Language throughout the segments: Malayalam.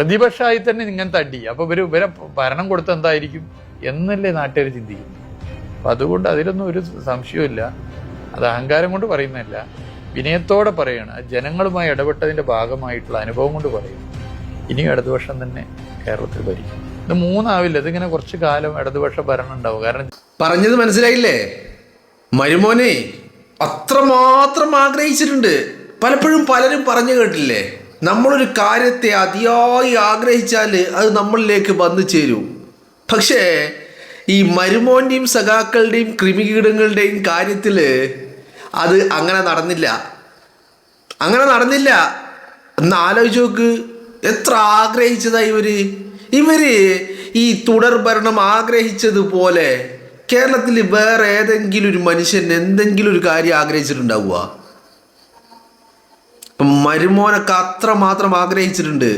പ്രതിപക്ഷമായി തന്നെ ഇങ്ങനത്തെ അടി. അപ്പൊ ഇവരെ ഭരണം കൊടുത്ത എന്തായിരിക്കും എന്നല്ലേ നാട്ടുകാർ ചിന്തിക്കുന്നു. അപ്പൊ അതുകൊണ്ട് അതിലൊന്നും ഒരു സംശയമില്ല. അത് അഹങ്കാരം കൊണ്ട് പറയുന്നതല്ല, വിനയത്തോടെ പറയണം. ജനങ്ങളുമായി ഇടപെട്ടതിന്റെ ഭാഗമായിട്ടുള്ള അനുഭവം കൊണ്ട് പറയുന്നു. ഇനിയും ഇടതുപക്ഷം തന്നെ കേരളത്തിൽ ഭരിക്കും. ഇത് മൂന്നാവില്ല, ഇതിങ്ങനെ കുറച്ച് കാലം ഇടതുപക്ഷ ഭരണം ഉണ്ടാവും. കാരണം പറഞ്ഞത് മനസ്സിലായില്ലേ? മരുമോനെ അത്രമാത്രം ആഗ്രഹിച്ചിട്ടുണ്ട്. പലപ്പോഴും പലരും പറഞ്ഞു കേട്ടില്ലേ, നമ്മളൊരു കാര്യത്തെ അതിയായി ആഗ്രഹിച്ചാൽ അത് നമ്മളിലേക്ക് വന്നു ചേരും. പക്ഷേ ഈ മരുമോൻ്റെയും സഖാക്കളുടെയും കൃമികീടങ്ങളുടെയും കാര്യത്തിൽ അത് അങ്ങനെ നടന്നില്ല. എന്ന് ആലോചിച്ച് നോക്ക്. എത്ര ആഗ്രഹിച്ചതാ ഇവര് ഈ തുടർ ഭരണം ആഗ്രഹിച്ചതുപോലെ കേരളത്തിൽ വേറെ ഏതെങ്കിലും ഒരു മനുഷ്യൻ എന്തെങ്കിലും ഒരു കാര്യം ആഗ്രഹിച്ചിട്ടുണ്ടാവുക? മരുമോനൊക്കെ അത്രമാത്രം ആഗ്രഹിച്ചിട്ടുണ്ട്.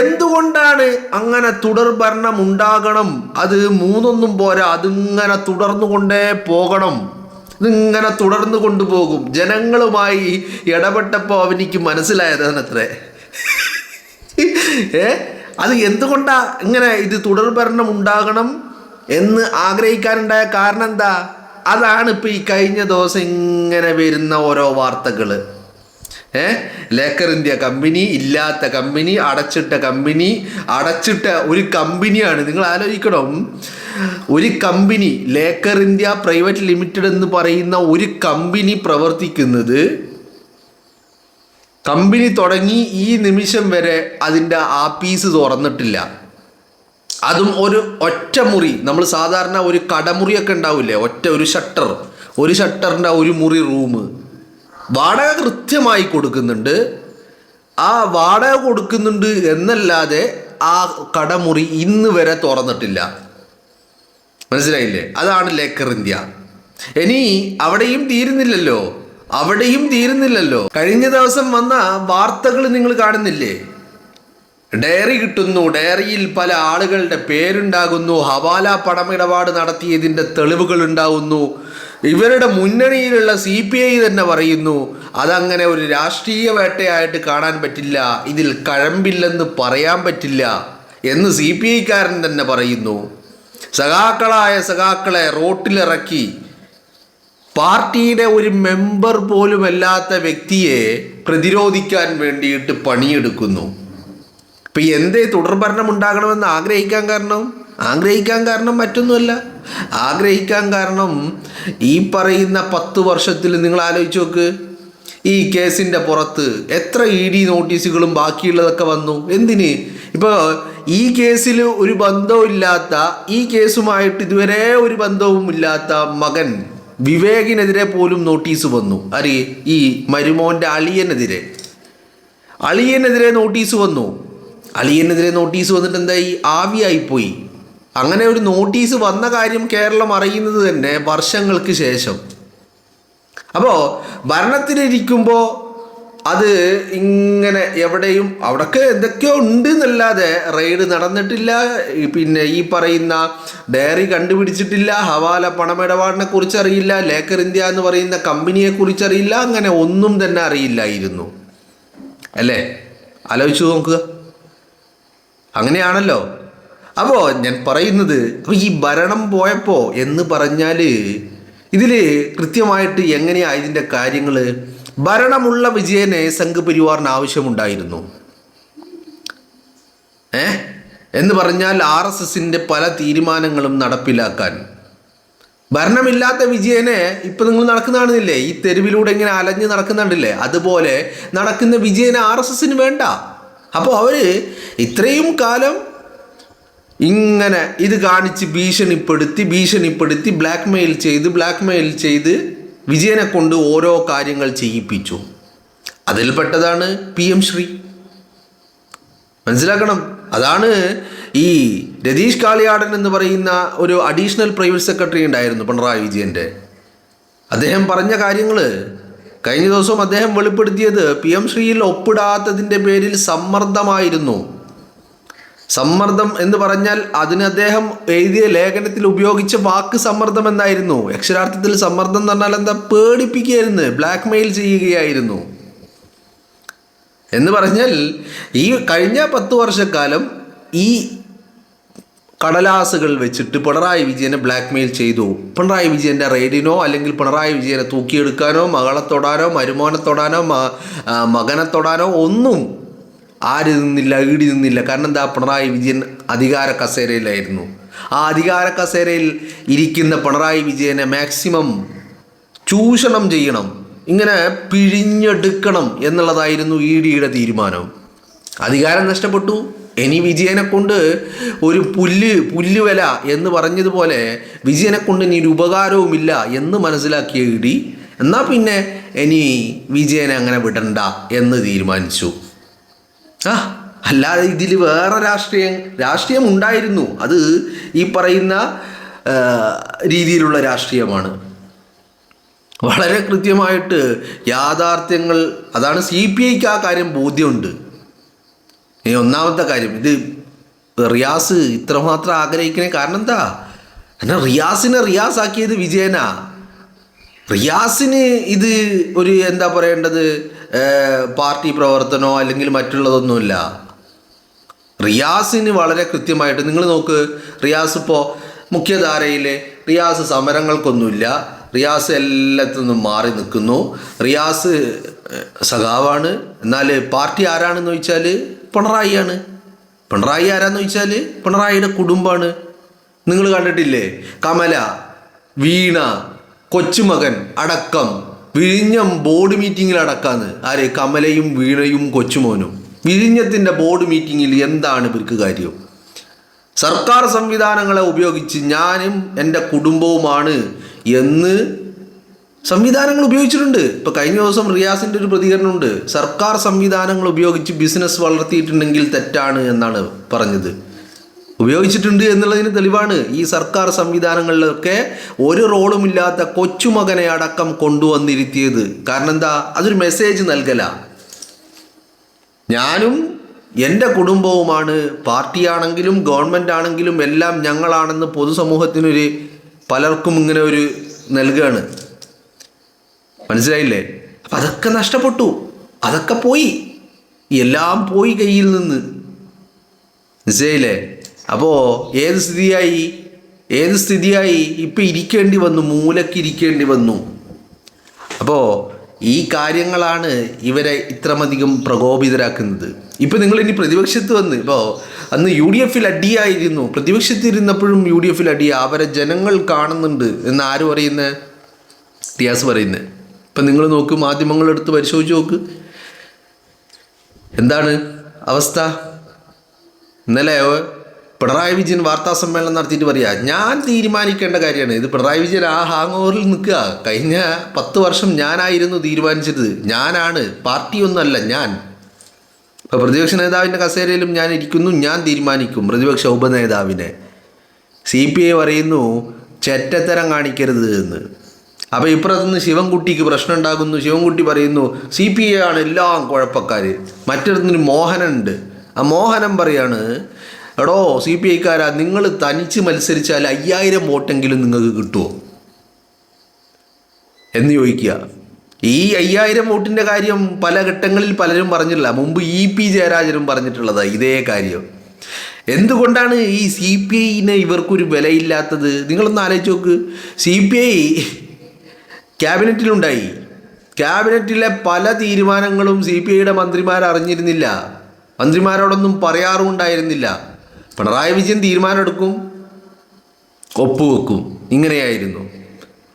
എന്തുകൊണ്ടാണ് അങ്ങനെ തുടർ ഭരണം ഉണ്ടാകണം? അത് മൂന്നൊന്നും പോരാ, അതിങ്ങനെ തുടർന്നുകൊണ്ടേ പോകണം. ഇതിങ്ങനെ തുടർന്നു കൊണ്ടുപോകും. ജനങ്ങളുമായി ഇടപെട്ടപ്പോൾ അവനിക്ക് മനസ്സിലായതാണത്രേ. അത് എന്തുകൊണ്ടാ ഇങ്ങനെ ഇത് തുടർ ഭരണം ഉണ്ടാകണം എന്ന് ആഗ്രഹിക്കാനുണ്ടായ കാരണം എന്താ? അതാണ് ഇപ്പം ഈ കഴിഞ്ഞ ദിവസം ഇങ്ങനെ വരുന്ന ഓരോ വാർത്തകൾ. ലേക്കർ ഇന്ത്യ കമ്പനി, ഇല്ലാത്ത കമ്പനി, അടച്ചിട്ട ഒരു കമ്പനിയാണ്. നിങ്ങൾ ആലോചിക്കണം, ഒരു company, Laker India private limited എന്ന് പറയുന്ന ഒരു കമ്പനി പ്രവർത്തിക്കുന്നത്, കമ്പനി തുടങ്ങി ഈ നിമിഷം വരെ അതിൻ്റെ ആപ്പീസ് തുറന്നിട്ടില്ല. അതും ഒറ്റ മുറി. നമ്മൾ സാധാരണ ഒരു കടമുറിയൊക്കെ ഉണ്ടാവില്ലേ, ഒരു ഷട്ടറിൻ്റെ ഒരു മുറി റൂം വാടക കൃത്യമായി കൊടുക്കുന്നുണ്ട്. ആ വാടക കൊടുക്കുന്നുണ്ട് എന്നല്ലാതെ ആ കടമുറി ഇന്ന് വരെ തുറന്നിട്ടില്ല. മനസ്സിലായില്ലേ? അതാണ് ലേക്കർ ഇന്ത്യ. ഇനി അവിടെയും തീരുന്നില്ലല്ലോ. കഴിഞ്ഞ ദിവസം വന്ന വാർത്തകൾ നിങ്ങൾ കാണുന്നില്ലേ? ഡയറി കിട്ടുന്നു, ഡയറിയിൽ പല ആളുകളുടെ പേരുണ്ടാകുന്നു, ഹവാല പണമിടപാട് നടത്തിയതിൻ്റെ തെളിവുകൾ ഉണ്ടാകുന്നു. ഇവരുടെ മുന്നണിയിലുള്ള CPI തന്നെ പറയുന്നു അതങ്ങനെ ഒരു രാഷ്ട്രീയ വേട്ടയായിട്ട് കാണാൻ പറ്റില്ല, ഇതിൽ കഴമ്പില്ലെന്ന് പറയാൻ പറ്റില്ല എന്ന് CPIക്കാരൻ തന്നെ പറയുന്നു. സഖാക്കളെ റോട്ടിലിറക്കി പാർട്ടിയുടെ ഒരു മെമ്പർ പോലുമല്ലാത്ത വ്യക്തിയെ പ്രതിരോധിക്കാൻ വേണ്ടിയിട്ട് പണിയെടുക്കുന്നു. ഇപ്പം എന്തേ തുടർഭരണം ഉണ്ടാകണമെന്ന് ആഗ്രഹിക്കാൻ കാരണം മറ്റൊന്നുമല്ല. ആഗ്രഹിക്കാൻ കാരണം ഈ പറയുന്ന 10 വർഷത്തിൽ നിങ്ങൾ ആലോചിച്ച് നോക്ക്, ഈ കേസിൻ്റെ പുറത്ത് എത്ര ED നോട്ടീസുകളും ബാക്കിയുള്ളതൊക്കെ വന്നു. എന്തിന്? ഇപ്പോൾ ഈ കേസിൽ ഒരു ബന്ധവുമില്ലാത്ത, ഈ കേസുമായിട്ട് ഇതുവരെ ഒരു ബന്ധവുമില്ലാത്ത മകൻ വിവേകിനെതിരെ പോലും നോട്ടീസ് വന്നു. ഈ മരുമോൻ്റെ അളിയനെതിരെ നോട്ടീസ് വന്നു. അളിയനെതിരെ നോട്ടീസ് വന്നിട്ട് എന്തായി? ആവിയായിപ്പോയി. അങ്ങനെ ഒരു നോട്ടീസ് വന്ന കാര്യം കേരളം അറിയുന്നത് തന്നെ വർഷങ്ങൾക്ക് ശേഷം. അപ്പോൾ ഭരണത്തിലിരിക്കുമ്പോൾ അത് ഇങ്ങനെ എവിടെയും അവിടൊക്കെ എന്തൊക്കെയോ ഉണ്ട് എന്നല്ലാതെ റെയ്ഡ് നടന്നിട്ടില്ല. പിന്നെ ഈ പറയുന്ന ഡയറി കണ്ടുപിടിച്ചിട്ടില്ല, ഹവാല പണമിടപാടിനെ കുറിച്ചറിയില്ല, ലേക്കർ ഇന്ത്യ എന്ന് പറയുന്ന കമ്പനിയെ കുറിച്ചറിയില്ല, അങ്ങനെ ഒന്നും തന്നെ അറിയില്ലായിരുന്നു. അല്ലേ? ആലോചിച്ച് നോക്കുക. അങ്ങനെയാണല്ലോ. അപ്പോൾ ഞാൻ പറയുന്നത്, ഈ ഭരണം പോയപ്പോൾ എന്ന് പറഞ്ഞാൽ ഇതിൽ കൃത്യമായിട്ട് എങ്ങനെയാണ് ഇതിൻ്റെ കാര്യങ്ങൾ? ഭരണമുള്ള വിജയനെ സംഘ് പരിവാറിന് ആവശ്യമുണ്ടായിരുന്നു. എന്ന് പറഞ്ഞാൽ RSSൻ്റെ പല തീരുമാനങ്ങളും നടപ്പിലാക്കാൻ. ഭരണമില്ലാത്ത വിജയനെ ഇപ്പം നിങ്ങൾ നടക്കുന്നതാണില്ലേ, ഈ തെരുവിലൂടെ ഇങ്ങനെ അലഞ്ഞ് നടക്കുന്നുണ്ടല്ലേ, അതുപോലെ നടക്കുന്ന വിജയനെ RSSന് വേണ്ട. അപ്പോൾ അവർ ഇത്രയും കാലം ഇങ്ങനെ ഇത് കാണിച്ച് ഭീഷണിപ്പെടുത്തി ബ്ലാക്ക്മെയിൽ ചെയ്ത് വിജയനെ കൊണ്ട് ഓരോ കാര്യങ്ങൾ ചെയ്യിപ്പിച്ചു. അതിൽപ്പെട്ടതാണ് PM ശ്രീ. മനസ്സിലാക്കണം. അതാണ് ഈ രതീഷ് കാളിയാടൻ എന്ന് പറയുന്ന ഒരു അഡീഷണൽ പ്രൈവറ്റ് സെക്രട്ടറി ഉണ്ടായിരുന്നു പിണറായി വിജയൻ്റെ. അദ്ദേഹം പറഞ്ഞ കാര്യങ്ങൾ കഴിഞ്ഞ ദിവസം അദ്ദേഹം വെളിപ്പെടുത്തിയത് PM ശ്രീയിൽ ഒപ്പിടാത്തതിൻ്റെ പേരിൽ സമ്മർദ്ദമായിരുന്നു. സമ്മർദ്ദം എന്ന് പറഞ്ഞാൽ അതിന് അദ്ദേഹം എഴുതിയ ലേഖനത്തിൽ ഉപയോഗിച്ച വാക്ക് സമ്മർദ്ദം എന്നായിരുന്നു. അക്ഷരാർത്ഥത്തിൽ സമ്മർദ്ദം എന്ന് പറഞ്ഞാൽ എന്താ? പേടിപ്പിക്കുകയായിരുന്നു, ബ്ലാക്ക് മെയിൽ ചെയ്യുകയായിരുന്നു. എന്ന് പറഞ്ഞാൽ ഈ കഴിഞ്ഞ 10 വർഷക്കാലം ഈ കടലാസുകൾ വെച്ചിട്ട് പിണറായി വിജയനെ ബ്ലാക്ക്മെയിൽ ചെയ്തു. പിണറായി വിജയൻ്റെ റെയ്ഡിനോ അല്ലെങ്കിൽ പിണറായി വിജയനെ തൂക്കിയെടുക്കാനോ മകളെ തൊടാനോ മരുമോനെ തൊടാനോ മകനെ തൊടാനോ ഒന്നും ആര് നിന്നില്ല, ഈടി നിന്നില്ല. കാരണം എന്താ, പിണറായി വിജയൻ അധികാര കസേരയിലായിരുന്നു. ആ അധികാര കസേരയിൽ ഇരിക്കുന്ന പിണറായി വിജയനെ മാക്സിമം ചൂഷണം ചെയ്യണം, ഇങ്ങനെ പിഴിഞ്ഞെടുക്കണം എന്നുള്ളതായിരുന്നു ഇ ഡിയുടെ തീരുമാനം. അധികാരം നഷ്ടപ്പെട്ടു. ഇനി വിജയനെ കൊണ്ട് ഒരു പുല്ലുവില എന്ന് പറഞ്ഞതുപോലെ വിജയനെ കൊണ്ട് ഇനി ഒരു ഉപകാരവുമില്ല എന്ന് മനസ്സിലാക്കിയ ഇ ഡി എന്നാൽ പിന്നെ ഇനി വിജയനെ അങ്ങനെ വിടണ്ട എന്ന് തീരുമാനിച്ചു. അല്ലാതെ ഇതിൽ വേറെ രാഷ്ട്രീയം ഉണ്ടായിരുന്നു. അത് ഈ പറയുന്ന രീതിയിലുള്ള രാഷ്ട്രീയമാണ്. വളരെ കൃത്യമായിട്ട് യാഥാർത്ഥ്യങ്ങൾ, അതാണ് CPIക്ക് ആ കാര്യം ബോധ്യമുണ്ട്. ഇനി ഒന്നാമത്തെ കാര്യം, ഇത് റിയാസ് ഇത്രമാത്രം ആഗ്രഹിക്കണേ കാരണം എന്താ, എന്നാൽ റിയാസിനെ റിയാസാക്കിയത് വിജയനാ. റിയാസിന് ഇത് ഒരു എന്താ പറയേണ്ടത്, പാർട്ടി പ്രവർത്തനമോ അല്ലെങ്കിൽ മറ്റുള്ളതൊന്നുമില്ല. റിയാസിന് വളരെ കൃത്യമായിട്ട് നിങ്ങൾ നോക്ക്, റിയാസ് ഇപ്പോൾ മുഖ്യധാരയിൽ റിയാസ് സമരങ്ങൾക്കൊന്നുമില്ല, റിയാസ് എല്ലാത്തിൽ നിന്നും മാറി നിൽക്കുന്നു. റിയാസ് സഖാവാണ്. എന്നാൽ പാർട്ടി ആരാണെന്ന് ചോദിച്ചാൽ പിണറായിയാണ്. പിണറായി ആരാന്ന് ചോദിച്ചാൽ പിണറായിയുടെ കുടുംബമാണ്. നിങ്ങൾ കണ്ടിട്ടില്ലേ, കമല, വീണ, കൊച്ചുമകൻ അടക്കം വിഴിഞ്ഞം ബോർഡ് മീറ്റിങ്ങിൽ അടക്കാന്ന്. ആര്? കമലയും വീണയും കൊച്ചുമോനും. വിഴിഞ്ഞത്തിൻ്റെ ബോർഡ് മീറ്റിങ്ങിൽ എന്താണ് ഇവർക്ക് കാര്യം? സർക്കാർ സംവിധാനങ്ങളെ ഉപയോഗിച്ച് ഞാനും എൻ്റെ കുടുംബവുമാണ് എന്ന് സംവിധാനങ്ങൾ ഉപയോഗിച്ചിട്ടുണ്ട്. ഇപ്പോൾ കഴിഞ്ഞ ദിവസം റിയാസിൻ്റെ ഒരു പ്രതികരണമുണ്ട്, സർക്കാർ സംവിധാനങ്ങൾ ഉപയോഗിച്ച് ബിസിനസ് വളർത്തിയിട്ടുണ്ടെങ്കിൽ തെറ്റാണ് എന്നാണ് പറഞ്ഞത്. ഉപയോഗിച്ചിട്ടുണ്ട് എന്നുള്ളതിന് തെളിവാണ് ഈ സർക്കാർ സംവിധാനങ്ങളിലൊക്കെ ഒരു റോളുമില്ലാത്ത കൊച്ചുമകനെ അടക്കം കൊണ്ടുവന്നിരുത്തിയത്. കാരണം എന്താ, അതൊരു മെസ്സേജ് നൽകല. ഞാനും എൻ്റെ കുടുംബവുമാണ്, പാർട്ടിയാണെങ്കിലും ഗവൺമെൻറ് ആണെങ്കിലും എല്ലാം ഞങ്ങളാണെന്ന് പൊതുസമൂഹത്തിനൊരു പലർക്കും ഇങ്ങനെ ഒരു നൽകുകയാണ്. മനസ്സിലായില്ലേ? അപ്പം അതൊക്കെ നഷ്ടപ്പെട്ടു, അതൊക്കെ പോയി, എല്ലാം പോയി കയ്യിൽ നിന്ന്. മനസ്സിലായില്ലേ? അപ്പോൾ ഏത് സ്ഥിതിയായി ഇപ്പം ഇരിക്കേണ്ടി വന്നു, മൂലക്ക് ഇരിക്കേണ്ടി വന്നു. അപ്പോൾ ഈ കാര്യങ്ങളാണ് ഇവരെ ഇത്രമധികം പ്രകോപിതരാക്കുന്നത്. ഇപ്പം നിങ്ങളിനി പ്രതിപക്ഷത്ത് വന്ന്, ഇപ്പോൾ അന്ന് UDF അടിയായിരുന്നു, പ്രതിപക്ഷത്തിരുന്നപ്പോഴും UDF അടിയ, അവരെ ജനങ്ങൾ കാണുന്നുണ്ട് എന്ന് ആര് പറയുന്നത്? റിയാസ് പറയുന്നത്. ഇപ്പം നിങ്ങൾ നോക്ക്, മാധ്യമങ്ങളെടുത്ത് പരിശോധിച്ച് നോക്ക്, എന്താണ് അവസ്ഥ. ഇന്നലെ പിണറായി വിജയൻ വാർത്താ സമ്മേളനം നടത്തിയിട്ട് പറയുക, ഞാൻ തീരുമാനിക്കേണ്ട കാര്യമാണ് ഇത്. പിണറായി വിജയൻ ആ ഹാങ് ഓവറിൽ നിൽക്കുക. കഴിഞ്ഞ 10 വർഷം ഞാനായിരുന്നു തീരുമാനിച്ചത്, ഞാനാണ്, പാർട്ടിയൊന്നുമല്ല ഞാൻ. ഇപ്പോൾ പ്രതിപക്ഷ നേതാവിൻ്റെ കസേരയിലും ഞാൻ ഇരിക്കുന്നു, ഞാൻ തീരുമാനിക്കും പ്രതിപക്ഷ ഉപനേതാവിനെ. CPI പറയുന്നു ചെറ്റത്തരം കാണിക്കരുത് എന്ന്. അപ്പോൾ ഇപ്പുറത്തുനിന്ന് ശിവൻകുട്ടിക്ക് പ്രശ്നം ഉണ്ടാകുന്നു. ശിവൻകുട്ടി പറയുന്നു CPI ആണ് എല്ലാം കുഴപ്പക്കാർ. മറ്റൊരുത്തിന് മോഹനുണ്ട്. ആ മോഹനം പറയാണ്, എടോ CPIക്കാരാ, നിങ്ങൾ തനിച്ച് മത്സരിച്ചാൽ 5000 വോട്ടെങ്കിലും നിങ്ങൾക്ക് കിട്ടുമോ എന്ന് ചോദിക്കുക. ഈ 5000 വോട്ടിൻ്റെ കാര്യം പല ഘട്ടങ്ങളിൽ പലരും പറഞ്ഞിട്ടില്ല. മുമ്പ് EP ജയരാജനും പറഞ്ഞിട്ടുള്ളതാണ് ഇതേ കാര്യം. എന്തുകൊണ്ടാണ് ഈ CPIന് ഇവർക്കൊരു വിലയില്ലാത്തത്? നിങ്ങളൊന്ന് ആലോചിച്ച് നോക്ക്. CPI ക്യാബിനറ്റിലുണ്ടായി. ക്യാബിനറ്റിലെ പല തീരുമാനങ്ങളും CPIയുടെ മന്ത്രിമാർ അറിഞ്ഞിരുന്നില്ല, മന്ത്രിമാരോടൊന്നും പറയാറുമുണ്ടായിരുന്നില്ല. പിണറായി വിജയൻ തീരുമാനമെടുക്കും, ഒപ്പുവെക്കും. ഇങ്ങനെയായിരുന്നു.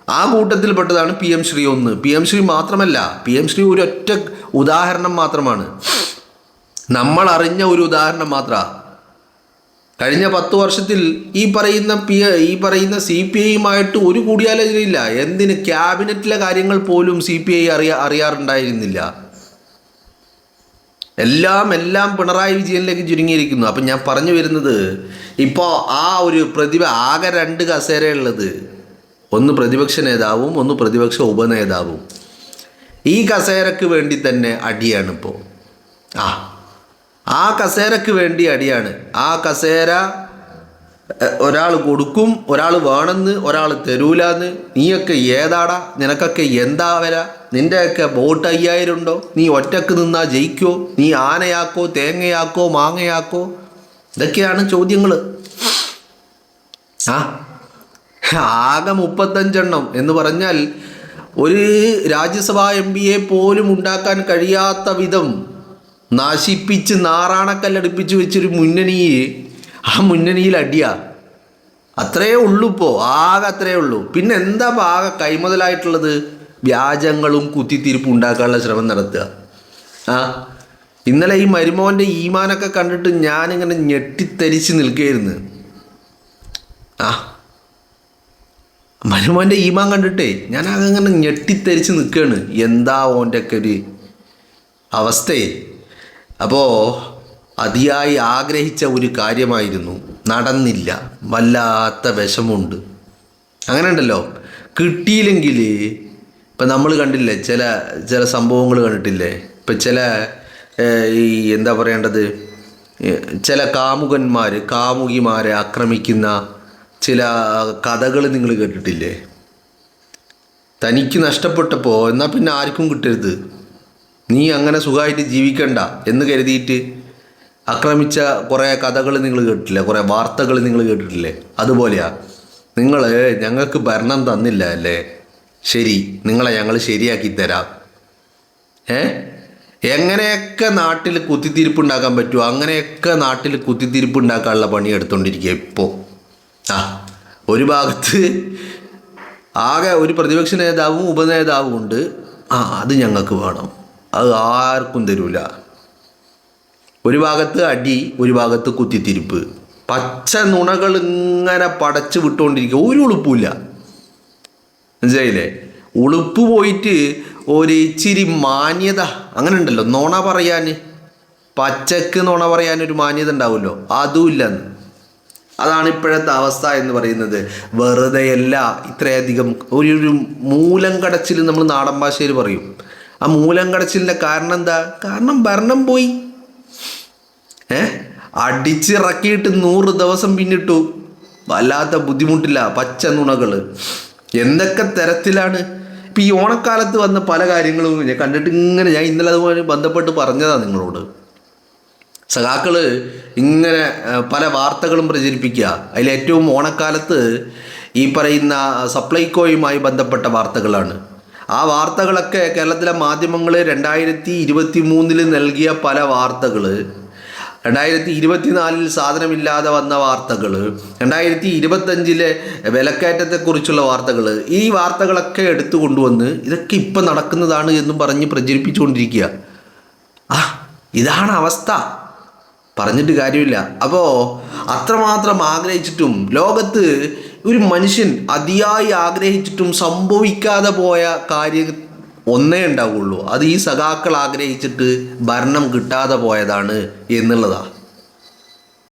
ആ കൂട്ടത്തിൽപ്പെട്ടതാണ് PM ശ്രീ 1. PM ശ്രീ മാത്രമല്ല, PM ശ്രീ ഒരൊറ്റ ഉദാഹരണം മാത്രമാണ്, നമ്മൾ അറിഞ്ഞ ഒരു ഉദാഹരണം മാത്രമാണ്. കഴിഞ്ഞ 10 വർഷത്തിൽ ഈ പറയുന്ന CPIയുമായിട്ട് ഒരു കൂടിയാലോചനയില്ല. എന്തിന്, ക്യാബിനറ്റിലെ കാര്യങ്ങൾ പോലും CPI അറിയാറുണ്ടായിരുന്നില്ല. എല്ലാം പിണറായി വിജയനിലേക്ക് ചുരുങ്ങിയിരിക്കുന്നു. അപ്പം ഞാൻ പറഞ്ഞു വരുന്നത്, ഇപ്പോൾ ആ ഒരു ആകെ 2 കസേരയുള്ളത്, ഒന്ന് പ്രതിപക്ഷ നേതാവും ഒന്ന് പ്രതിപക്ഷ ഉപനേതാവും. ഈ കസേരക്ക് വേണ്ടി തന്നെ അടിയാണ് ഇപ്പോൾ. ആ കസേരക്ക് വേണ്ടി അടിയാണ്. ആ കസേര ഒരാൾ കൊടുക്കും, ഒരാൾ വേണമെന്ന്, ഒരാൾ തരൂലാന്ന്. നീയൊക്കെ ഏതാടാ, നിനക്കൊക്കെ എന്താ വര നിൻ്റെയൊക്കെ വോട്ട് 5000 ഉണ്ടോ? നീ ഒറ്റക്ക് നിന്നാ ജയിക്കോ? നീ ആനയാക്കോ, തേങ്ങയാക്കോ, മാങ്ങയാക്കോ? ഇതൊക്കെയാണ് ചോദ്യങ്ങൾ. ആ ആകെ 35 എന്ന് പറഞ്ഞാൽ ഒരു രാജ്യസഭാ MP പോലും ഉണ്ടാക്കാൻ കഴിയാത്ത വിധം നശിപ്പിച്ച് നാറാണക്കല്ലടുപ്പിച്ച് വെച്ചൊരു ആ മുന്നണിയിൽ അടിയാ. അത്രയേ ഉള്ളൂ ഇപ്പോൾ, ആകെ അത്രയേ ഉള്ളൂ. പിന്നെ എന്താ ആകെ കൈമുതലായിട്ടുള്ളത്? വ്യാജങ്ങളും കുത്തിത്തിരിപ്പും ഉണ്ടാക്കാനുള്ള ശ്രമം നടത്തുക. ആ ഇന്നലെ ഈ മരുമോൻ്റെ ഈമാനൊക്കെ കണ്ടിട്ട് ഞാനിങ്ങനെ ഞെട്ടിത്തരിച്ച് നിൽക്കുകയായിരുന്നു. ആ മരുമോൻ്റെ ഈമാൻ കണ്ടിട്ടേ ഞാൻ ആകെ ഇങ്ങനെ ഞെട്ടിത്തരിച്ച് നിൽക്കുകയാണ്. എന്താ ഓൻ്റെ ഒക്കെ ഒരു അവസ്ഥയെ. അപ്പോൾ അതിയായി ആഗ്രഹിച്ച ഒരു കാര്യമായിരുന്നു, നടന്നില്ല. വല്ലാത്ത വിഷമമുണ്ട്. അങ്ങനെ ഉണ്ടല്ലോ, കിട്ടിയില്ലെങ്കിൽ ഇപ്പം നമ്മൾ കണ്ടില്ലേ ചില സംഭവങ്ങൾ കണ്ടിട്ടില്ലേ? ഇപ്പം ഈ എന്താ പറയേണ്ടത്, ചില കാമുകിമാരെ ആക്രമിക്കുന്ന ചില കഥകൾ നിങ്ങൾ കേട്ടിട്ടില്ലേ? തനിക്ക് നഷ്ടപ്പെട്ടപ്പോൾ എന്നാൽ പിന്നെ ആർക്കും കിട്ടരുത്, നീ അങ്ങനെ സുഖമായിട്ട് ജീവിക്കണ്ട എന്ന് കരുതിയിട്ട് ആക്രമിച്ച കുറേ കഥകൾ നിങ്ങൾ കേട്ടിട്ടില്ലേ? കുറേ വാർത്തകൾ നിങ്ങൾ കേട്ടിട്ടില്ലേ? അതുപോലെയാ, നിങ്ങൾ ഞങ്ങൾക്ക് ഭരണം തന്നില്ല അല്ലേ, ശരി, നിങ്ങളെ ഞങ്ങൾ ശരിയാക്കി തരാം. എങ്ങനെയൊക്കെ നാട്ടിൽ കുത്തിത്തിരിപ്പുണ്ടാക്കാൻ പറ്റുമോ അങ്ങനെയൊക്കെ നാട്ടിൽ കുത്തിത്തിരിപ്പുണ്ടാക്കാനുള്ള പണി എടുത്തുകൊണ്ടിരിക്കുക ഇപ്പോൾ. ഒരു ഭാഗത്ത് ആകെ ഒരു പ്രതിപക്ഷ നേതാവും ഉപനേതാവും ഉണ്ട്. അത് ഞങ്ങൾക്ക് വേണം, അത് ആർക്കും തരൂല. ഒരു ഭാഗത്ത് അടി, ഒരു ഭാഗത്ത് കുത്തിത്തിരിപ്പ്, പച്ച നുണകൾ ഇങ്ങനെ പടച്ചു വിട്ടുകൊണ്ടിരിക്കുക. ഒരു ഉളുപ്പില്ല, മനസ്സിലായില്ലേ? ഉളുപ്പ് പോയിട്ട് ഒരു ഇച്ചിരി മാന്യത, അങ്ങനെ ഉണ്ടല്ലോ, നുണ പറയാൻ, പച്ചക്ക് നുണ പറയാൻ ഒരു മാന്യത ഉണ്ടാവുമല്ലോ, അതുമില്ലെന്ന്. അതാണ് ഇപ്പോഴത്തെ അവസ്ഥ എന്ന് പറയുന്നത്. വെറുതെയല്ല ഇത്രയധികം ഒരു മൂലം കടച്ചിൽ നമ്മൾ നാടൻ ഭാഷയിൽ പറയും. ആ മൂലം കടച്ചിലിൻ്റെ കാരണം എന്താ? കാരണം ഭരണം പോയി. അടിച്ചിറക്കിയിട്ട് 100 ദിവസം പിന്നിട്ടു. വല്ലാത്ത ബുദ്ധിമുട്ടില്ല. പച്ച നുണകൾ എന്തൊക്കെ തരത്തിലാണ്. ഇപ്പം ഈ ഓണക്കാലത്ത് വന്ന പല കാര്യങ്ങളും ഞാൻ കണ്ടിട്ട് ഞാൻ ഇന്നലെ അതുമായി ബന്ധപ്പെട്ട് പറഞ്ഞതാണ് നിങ്ങളോട്. സഖാക്കൾ ഇങ്ങനെ പല വാർത്തകളും പ്രചരിപ്പിക്കുക. അതിലേറ്റവും ഓണക്കാലത്ത് ഈ പറയുന്ന സപ്ലൈകോയുമായി ബന്ധപ്പെട്ട വാർത്തകളാണ്. ആ വാർത്തകളൊക്കെ കേരളത്തിലെ മാധ്യമങ്ങൾ 2023 നൽകിയ പല വാർത്തകൾ, 2024 സാധനമില്ലാതെ വന്ന വാർത്തകൾ, 2025 വിലക്കയറ്റത്തെക്കുറിച്ചുള്ള വാർത്തകൾ, ഈ വാർത്തകളൊക്കെ എടുത്തു കൊണ്ടുവന്ന് ഇതൊക്കെ ഇപ്പം നടക്കുന്നതാണ് എന്നും പറഞ്ഞ് പ്രചരിപ്പിച്ചുകൊണ്ടിരിക്കുക. ഇതാണ് അവസ്ഥ, പറഞ്ഞിട്ട് കാര്യമില്ല. അപ്പോൾ അത്രമാത്രം ആഗ്രഹിച്ചിട്ടും ലോകത്ത് ഒരു മനുഷ്യൻ അതിയായി ആഗ്രഹിച്ചിട്ടും സംഭവിക്കാതെ പോയ കാര്യം ഒന്നേ ഉണ്ടാവുള്ളൂ. അത് ഈ സഖാക്കൾ ആഗ്രഹിച്ചിട്ട് ഭരണം കിട്ടാതെ പോയതാണ് എന്നുള്ളതാണ്.